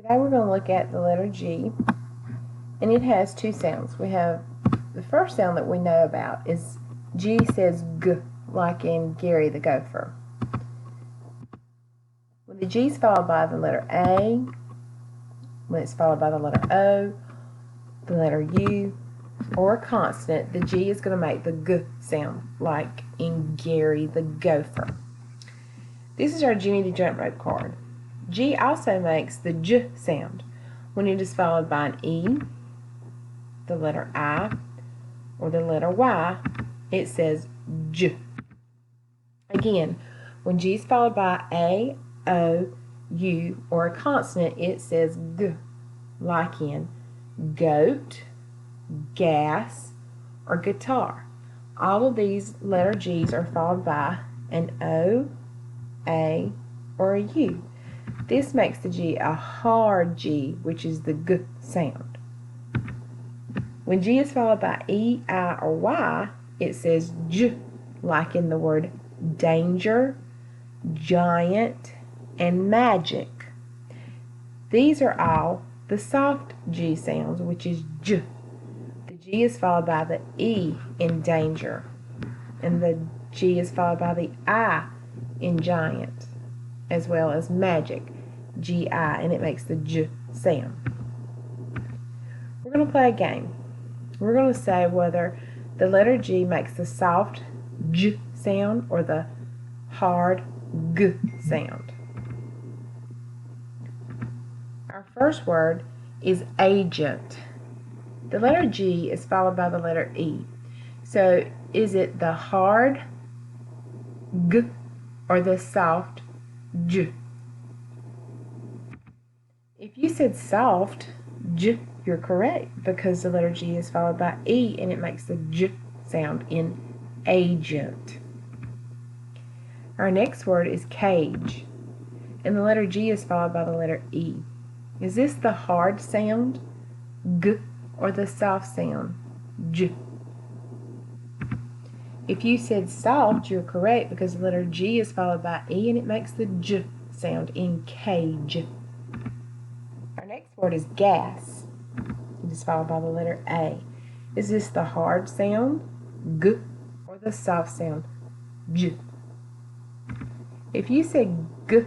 Today we're going to look at the letter G, and it has two sounds. We have the first sound that we know about is G says G, like in Gary the Gopher. When the G is followed by the letter A, when it's followed by the letter O, the letter U, or a consonant, the G is going to make the G sound, like in Gary the Gopher. This is our Jimmy the Jump Rope card. G also makes the J sound when it is followed by an E, the letter I, or the letter Y. It says J. Again, when G is followed by A, O, U, or a consonant, it says G, like in goat, gas, or guitar. All of these letter G's are followed by an O, A, or a U. This makes the G a hard G, which is the G sound. When G is followed by E, I, or Y, it says J, like in the word danger, giant, and magic. These are all the soft G sounds, which is J. The G is followed by the E in danger, and the G is followed by the I in giant, as well as magic, G-I, and it makes the J sound. We're going to play a game. We're going to say whether the letter G makes the soft J sound or the hard G sound. Our first word is agent. The letter G is followed by the letter E. So is it the hard G or the soft J? If you said soft J, you're correct, because the letter G is followed by E and it makes the J sound in agent. Our next word is cage, and the letter G is followed by the letter E. Is this the hard sound G or the soft sound J? If you said soft, you're correct, because the letter G is followed by E and it makes the J sound in cage. Our next word is gas. It is followed by the letter A. Is this the hard sound G or the soft sound J? If you said G,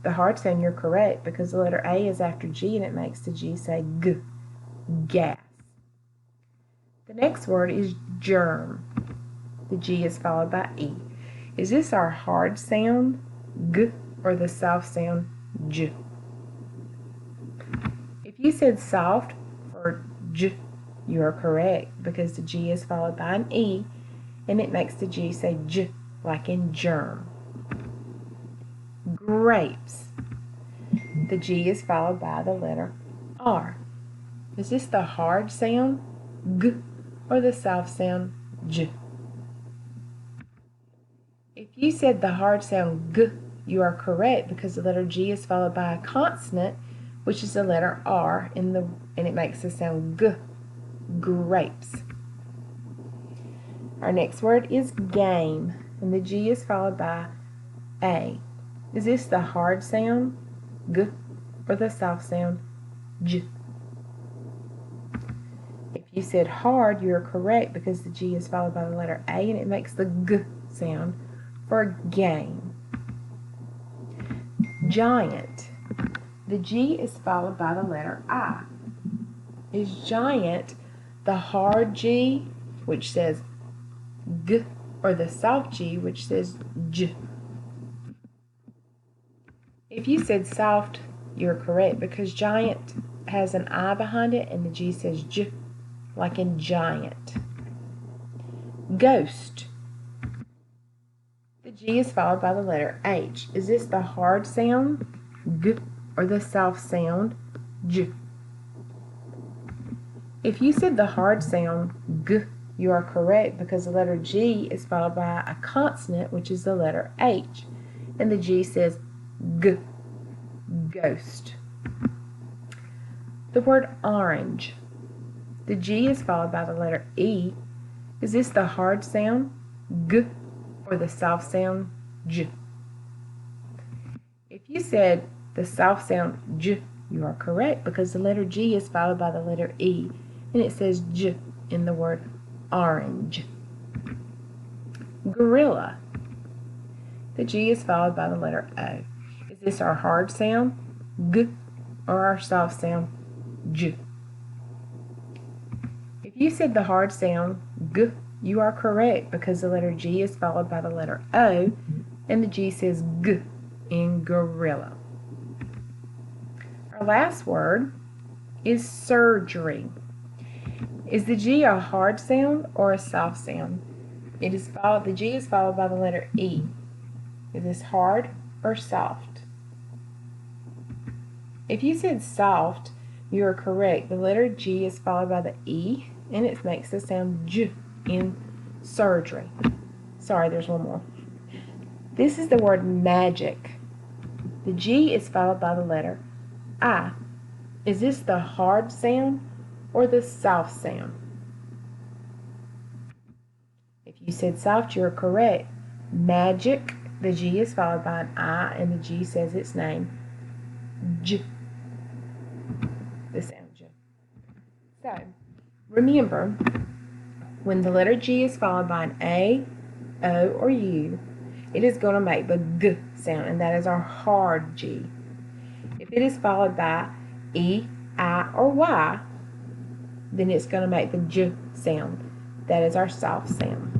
the hard sound, you're correct, because the letter A is after G and it makes the G say G, gas. The next word is germ. The G is followed by E. Is this our hard sound G or the soft sound J? If you said soft for J, you are correct, because the G is followed by an E and it makes the G say J, like in germ. Grapes. The G is followed by the letter R. Is this the hard sound G or the soft sound J? If you said the hard sound G, you are correct, because the letter G is followed by a consonant, which is the letter R, and it makes the sound G, grapes. Our next word is game, and the G is followed by A. Is this the hard sound G or the soft sound J? If you said hard, you are correct, because the G is followed by the letter A and it makes the G sound for game. Giant. The G is followed by the letter I. Is giant the hard G, which says G, or the soft G, which says J? If you said soft, you're correct, because giant has an I behind it and the G says J, like in giant. Ghost. The G is followed by the letter H. Is this the hard sound G or the soft sound J? If you said the hard sound G, you are correct, because the letter G is followed by a consonant, which is the letter H, and the G says G, ghost. The word orange. The G is followed by the letter E. Is this the hard sound G or the soft sound J? If you said the soft sound J, You are correct because the letter G is followed by the letter E, and it says J in the word orange. Gorilla. The G is followed by the letter O. Is this our hard sound, G, or our soft sound, J? If you said the hard sound, G, you are correct because the letter G is followed by the letter O, and the G says G in gorilla. Our last word is surgery. Is the G a hard sound or a soft sound? The G is followed by the letter E. Is this hard or soft? If you said soft, you are correct. The letter G is followed by the E, and it makes the sound J in surgery. Sorry, there's one more. This is the word magic. The G is followed by the letter I. Is this the hard sound or the soft sound? If you said soft, you're correct. Magic, the G is followed by an I, and the G says its name, J. The sound J. So, remember, when the letter G is followed by an A, O, or U, it is going to make the G sound, and that is our hard G. If it is followed by E, I, or Y, then it's going to make the J sound. That is our soft sound.